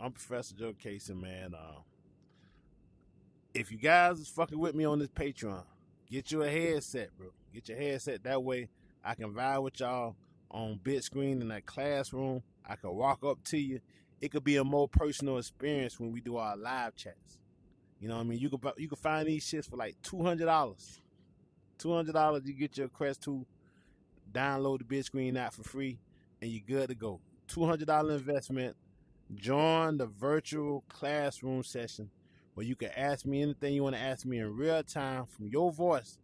I'm Professor Jokasey, man. If you guys is fucking with me on this Patreon, get you a headset, bro. Get your headset. That way I can vibe with y'all on big screen in that classroom. I can walk up to you. It could be a more personal experience when we do our live chats. You know what I mean? You can find these shits for like $200. $200, you get your Quest 2, download the big screen app for free, and you're good to go. $200 investment. Join the virtual classroom session where you can ask me anything you want to ask me in real time from your voice.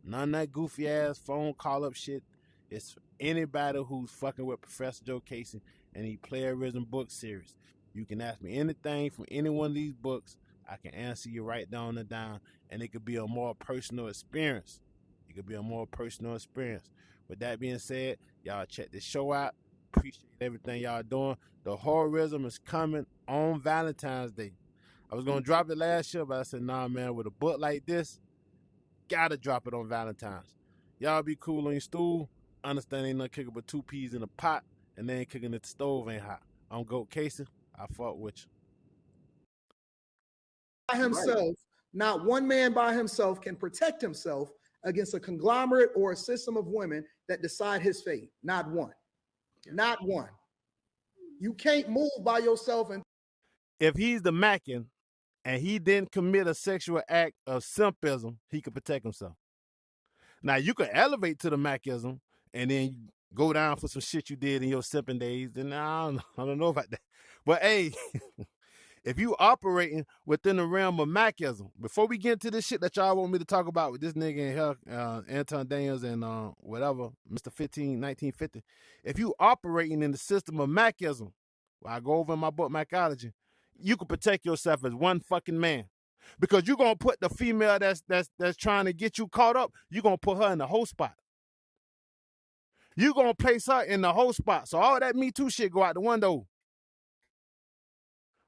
None of that goofy ass phone call up shit. It's anybody who's fucking with Professor Jokasey and the Playerism book series. You can ask me anything from any one of these books. I can answer you right down the down, and it could be a more personal experience. It could be a more personal experience. With that being said, y'all check this show out. Appreciate everything y'all doing. The Horrorism is coming on Valentine's Day. I was gonna drop it last year, but I said, nah, man, with a book like this, gotta drop it on Valentine's. Y'all be cool on your stool. Understand ain't nothing cooking but 2 peas in a pot, and they ain't cooking at the stove ain't hot. I'm Jokasey. I fuck with you. By himself, not one man by himself can protect himself against a conglomerate or a system of women that decide his fate. Not one. Not one. You can't move by yourself. And if he's the Mackin and he didn't commit a sexual act of simpism, he could protect himself. Now, you can elevate to the Macism and then go down for some shit you did in your simping days, then I don't know about that. But, hey, if you operating within the realm of Macism, before we get into this shit that y'all want me to talk about with this nigga in here, Anton Daniels and whatever, Mr. 1950, if you operating in the system of Macism, well, I go over in my book, Macology, you can protect yourself as one fucking man. Because you're going to put the female that's trying to get you caught up, you're going to put her in the whole spot. You're going to place her in the whole spot. So all that Me Too shit go out the window.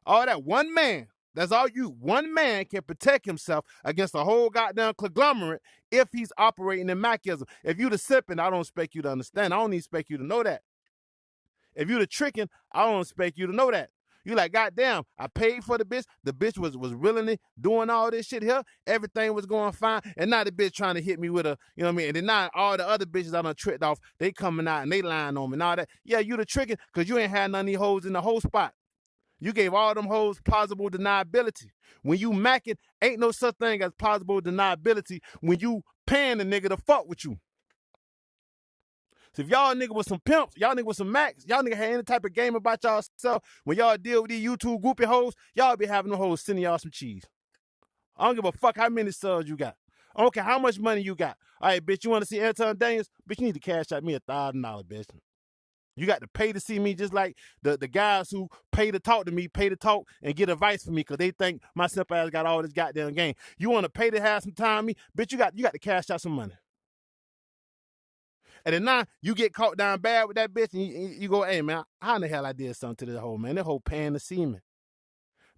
All that one man, that's all you, one man can protect himself against a whole goddamn conglomerate if he's operating in Macism. If you the sipping, I don't expect you to understand. I don't even expect you to know that. If you the tricking, I don't expect you to know that. You like, goddamn, I paid for the bitch. The bitch was willingly doing all this shit here. Everything was going fine. And now the bitch trying to hit me with a, you know what I mean? And then now all the other bitches I done tricked off, they coming out and they lying on me and all that. Yeah, you the tricking because you ain't had none of these hoes in the whole spot. You gave all them hoes plausible deniability. When you macking, ain't no such thing as plausible deniability when you paying the nigga to fuck with you. So if y'all nigga with some pimps, y'all nigga with some max, y'all nigga had any type of game about y'allself, when y'all deal with these YouTube groupie hoes, y'all be having them hoes sending y'all some cheese. I don't give a fuck how many subs you got. I don't care how much money you got. All right, bitch, you want to see Anton Daniels? Bitch, you need to cash out me $1,000, bitch. You got to pay to see me just like the guys who pay to talk to me, pay to talk and get advice from me because they think my simple ass got all this goddamn game. You want to pay to have some time with me? Bitch, you got to cash out some money. And then now you get caught down bad with that bitch and you go, hey, man, how in the hell I did something to this hoe, man? That hoe paying to see me.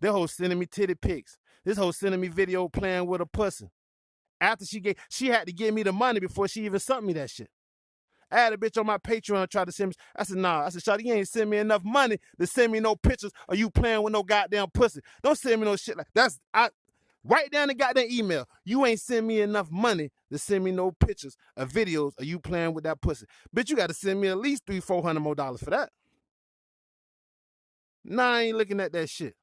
That hoe sending me titty pics. This hoe sending me video playing with a pussy. After she had to give me the money before she even sent me that shit. I had a bitch on my Patreon try to send me. I said, nah. I said, shawty, you ain't send me enough money to send me no pictures of you playing with no goddamn pussy. Don't send me no shit like that. Write down the goddamn email. You ain't send me enough money to send me no pictures or videos of you playing with that pussy. Bitch, you got to send me at least $300-400 more for that. Nah, I ain't looking at that shit.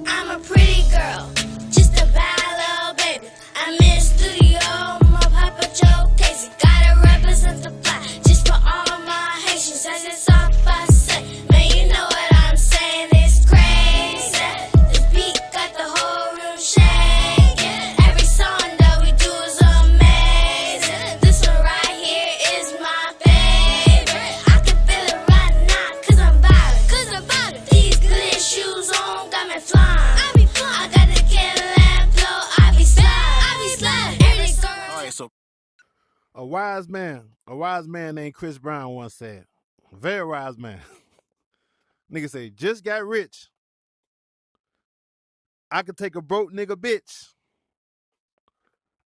I'm a pretty girl, just a bad little baby. I'm in studio, my Papa Jokasey. Gotta represent the black, just for all my Haitians. As it's off, I say, man, you know what I'm saying? It's crazy. This beat got the whole room shaking. Every song that we do is amazing. This one right here is my favorite. I can feel it right now, cause I'm vibing. These good shoes on got me flying. I got the Cadillac flow, I be sliding. Every girl. All right, so a wise man named Chris Brown once said, a very wise man. Nigga say, just got rich. I could take a broke nigga bitch.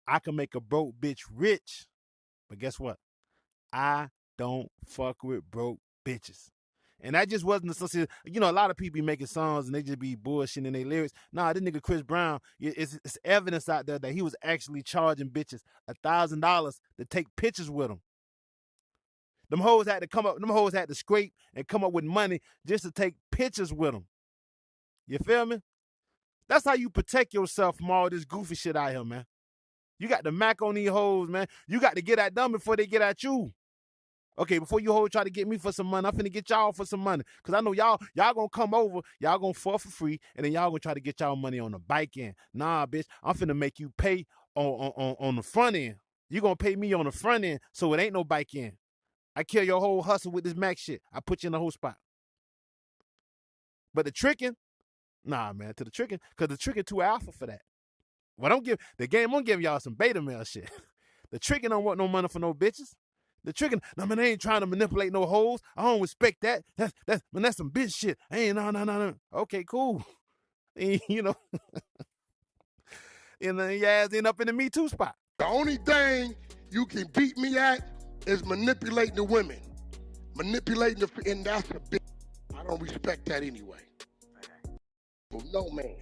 I can make a broke bitch rich. But guess what? I don't fuck with broke bitches. And that just wasn't associated. You know, a lot of people be making songs and they just be bullshitting in their lyrics. Nah, this nigga Chris Brown, it's evidence out there that he was actually charging bitches $1,000 to take pictures with him. Them hoes had to scrape and come up with money just to take pictures with them. You feel me? That's how you protect yourself from all this goofy shit out here, man. You got the Mac on these hoes, man. You got to get at them before they get at you. Okay, before you hoes try to get me for some money, I'm finna get y'all for some money. Because I know y'all gonna come over, y'all gonna fuck for free, and then y'all gonna try to get y'all money on the bike end. Nah, bitch, I'm finna make you pay on the front end. You gonna pay me on the front end, so it ain't no bike end. I kill your whole hustle with this Mac shit. I put you in the whole spot. But the tricking, nah, man, to the tricking, because the tricking too alpha for that. What I'm giving y'all some beta male shit. The tricking don't want no money for no bitches. The tricking, no man, I ain't trying to manipulate no hoes. I don't respect that. That's some bitch shit. No. Okay, cool. And, you know, and then your ass end up in the Me Too spot. The only thing you can beat me at is manipulating the women. And that's a bitch. I don't respect that anyway. Well, no man.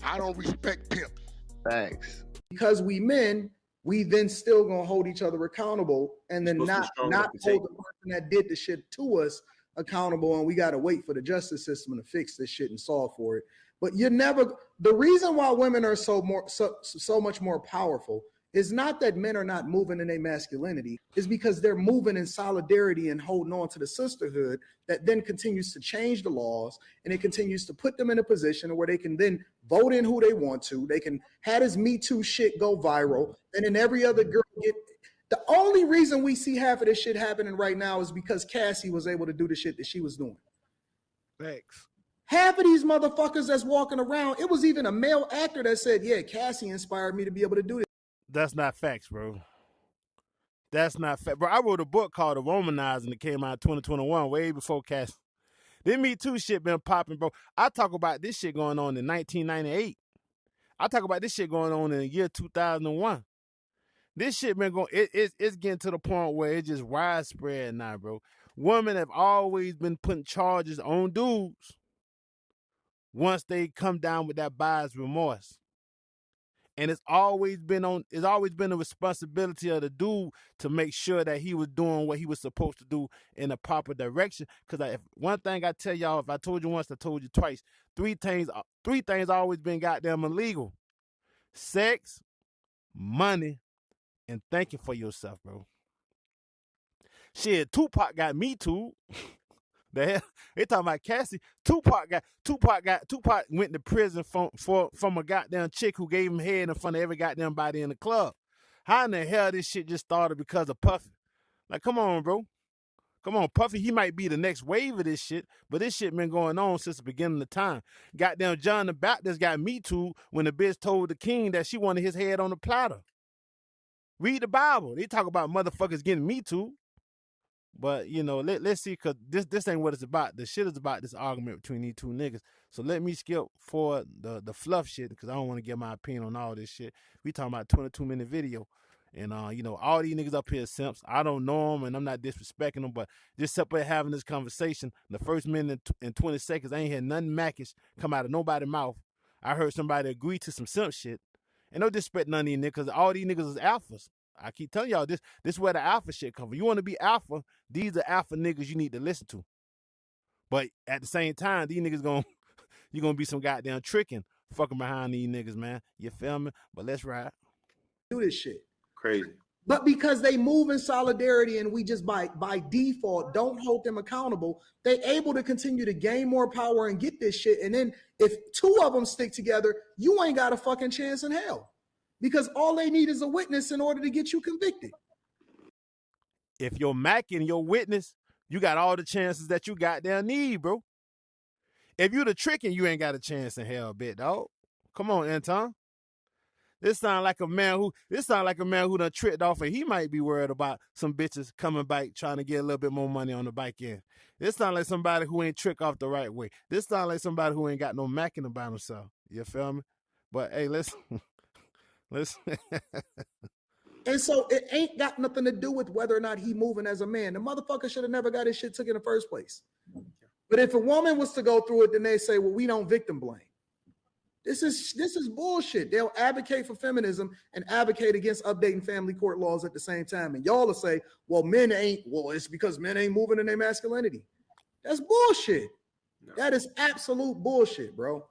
I don't respect pimps. Thanks. Because we men, we then still gonna hold each other accountable and then not hold the person that did the shit to us accountable, and we gotta wait for the justice system to fix this shit and solve for it. But the reason why women are so much more powerful is not that men are not moving in their masculinity, is because they're moving in solidarity and holding on to the sisterhood that then continues to change the laws, and it continues to put them in a position where they can then vote in who they want to. They can have this Me Too shit go viral, and then every other girl get. The only reason we see half of this shit happening right now is because Cassie was able to do the shit that she was doing. Thanks. Half of these motherfuckers that's walking around, it was even a male actor that said, yeah, Cassie inspired me to be able to do this. That's not facts, bro. That's not fact. Bro, I wrote a book called The Womanizing that came out in 2021, way before Cassie. This Me Too shit been popping, bro. I talk about this shit going on in 1998. I talk about this shit going on in the year 2001. This shit been going, it's getting to the point where it's just widespread now, bro. Women have always been putting charges on dudes once they come down with that buyer's remorse. And it's always been a responsibility of the dude to make sure that he was doing what he was supposed to do in the proper direction. Because one thing I tell y'all, if I told you once, I told you twice. Three things always been goddamn illegal: sex, money, and thinking for yourself, bro. Shit, Tupac got Me Too. The hell, they talking about Cassie. Tupac went to prison from a goddamn chick who gave him head in front of every goddamn body in the club. How in the hell this shit just started because of Puffy? Like, come on, bro. Come on, Puffy, he might be the next wave of this shit, but this shit been going on since the beginning of time. Goddamn John the Baptist got Me Too when the bitch told the king that she wanted his head on the platter. Read the Bible. They talk about motherfuckers getting Me Too. But, you know, let's see, because this ain't what it's about. The shit is about this argument between these two niggas. So let me skip for the fluff shit, because I don't want to give my opinion on all this shit. We talking about a 22-minute video. And, you know, all these niggas up here simps. I don't know them, and I'm not disrespecting them, but just up here having this conversation, the first minute and 20 seconds, I ain't heard nothing mackish come out of nobody's mouth. I heard somebody agree to some simp shit. And no disrespect none of these niggas, because all these niggas is alphas. I keep telling y'all this is where the alpha shit comes from. You want to be alpha, these are alpha niggas you need to listen to. But at the same time, these niggas you're gonna be some goddamn tricking, fucking behind these niggas, man. You feel me? But let's ride. Do this shit. Crazy. But because they move in solidarity and we just by default don't hold them accountable, they able to continue to gain more power and get this shit. And then if two of them stick together, you ain't got a fucking chance in hell. Because all they need is a witness in order to get you convicted. If you're macking your witness, you got all the chances that you goddamn need, bro. If you the tricking, you ain't got a chance in hell, bit dog. Come on, Anton. This sound like a man who done tricked off, and he might be worried about some bitches coming back trying to get a little bit more money on the bike end. This sound like somebody who ain't trick off the right way. This sound like somebody who ain't got no macking about himself. You feel me? But hey, listen. Listen. And so it ain't got nothing to do with whether or not he moving as a man. The motherfucker should have never got his shit took in the first place. But if a woman was to go through it, then they say, well, we don't victim blame. This is bullshit. They'll advocate for feminism and advocate against updating family court laws at the same time. And y'all will say, well, it's because men ain't moving in their masculinity. That's bullshit. No. That is absolute bullshit, bro.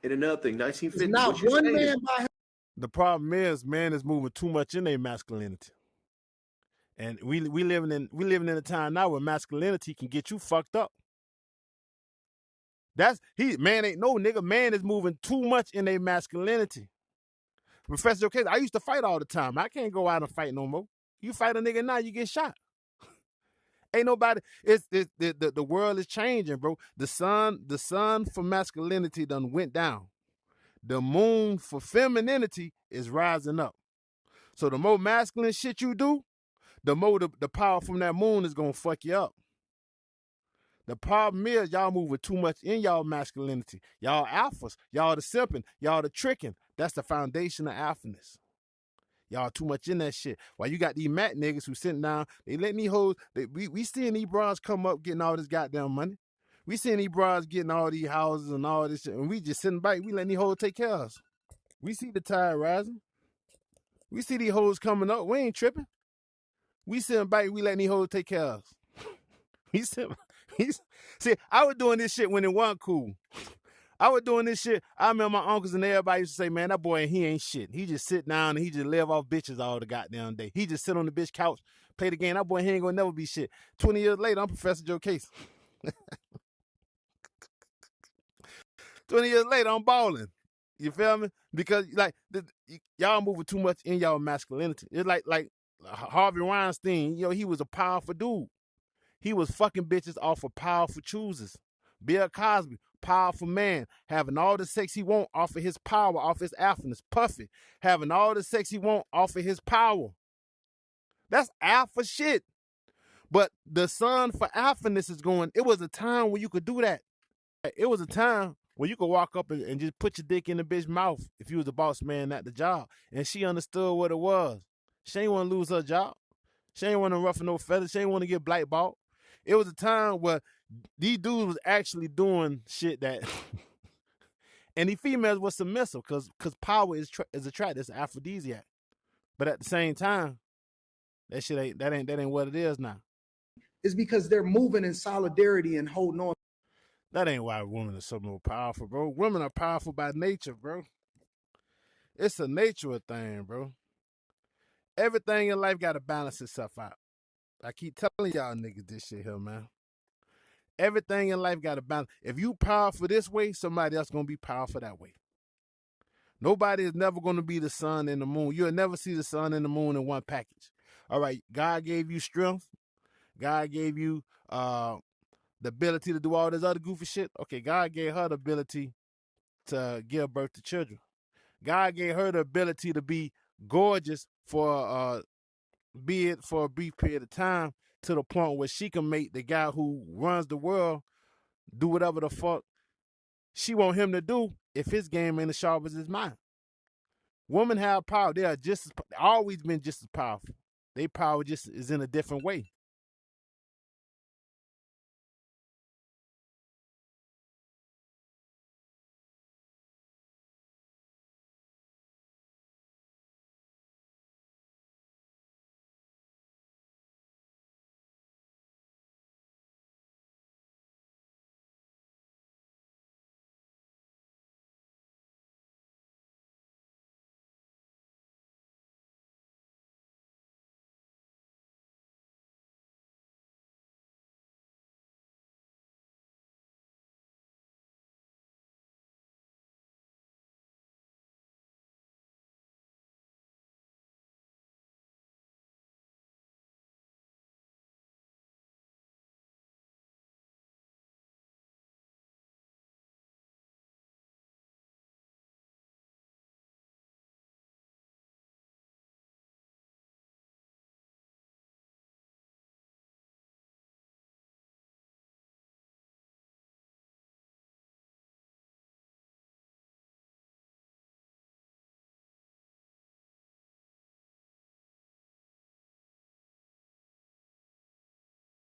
And another thing, 1950. Not one man by him. The problem is, man is moving too much in their masculinity. And we living in a time now where masculinity can get you fucked up. Man ain't no nigga. Man is moving too much in their masculinity. Professor Jokasey, I used to fight all the time. I can't go out and fight no more. You fight a nigga now, you get shot. Ain't nobody. The world is changing, bro. The sun for masculinity done went down. The moon for femininity is rising up. So the more masculine shit you do, the more the power from that moon is gonna fuck you up. The problem is y'all moving too much in y'all masculinity. Y'all alphas. Y'all the simping. Y'all the tricking. That's the foundation of alphaness. Y'all too much in that shit. While you got these mat niggas who sitting down, they letting these hoes, we seeing these bras come up getting all this goddamn money. We seeing these bras getting all these houses and all this shit, and we just sitting back. We letting these hoes take care of us. We see the tide rising. We see these hoes coming up. We ain't tripping. We sitting back. We letting these hoes take care of us. See, I was doing this shit when it wasn't cool. I was doing this shit. I remember my uncles and everybody used to say, man, that boy, he ain't shit. He just sit down and he just live off bitches all the goddamn day. He just sit on the bitch couch, play the game. That boy, he ain't gonna never be shit. 20 years later, I'm Professor Jokasey. 20 years later, I'm balling. You feel me? Because y'all moving too much in y'all masculinity. It's like Harvey Weinstein. He was a powerful dude. He was fucking bitches off of powerful choosers. Bill Cosby, powerful man, having all the sex he want off of his power, off his alphaness. Puffy, having all the sex he want off of his power. That's alpha shit. But the sun for alphaness is going. It was a time when you could do that. It was a time when you could walk up and just put your dick in the bitch's mouth if you was the boss man at the job. And she understood what it was. She ain't want to lose her job. She ain't want to ruffle no feathers. She ain't want to get blackballed. It was a time where these dudes was actually doing shit that, and the females were submissive because power is attractive. It's an aphrodisiac. But at the same time, that shit ain't what it is now. It's because they're moving in solidarity and holding on. That ain't why women are so more powerful, bro. Women are powerful by nature, bro. It's a nature thing, bro. Everything in life got to balance itself out. I keep telling y'all niggas this shit here, man. Everything in life got to balance. If you powerful this way, somebody else going to be powerful that way. Nobody is never going to be the sun and the moon. You'll never see the sun and the moon in one package. All right, God gave you strength. God gave you the ability to do all this other goofy shit. Okay, God gave her the ability to give birth to children. God gave her the ability to be gorgeous for be it for a brief period of time, to the point where she can make the guy who runs the world do whatever the fuck she want him to do if his game ain't as sharp as his mind. Women have power. They are always been just as powerful. Their power just is in a different way.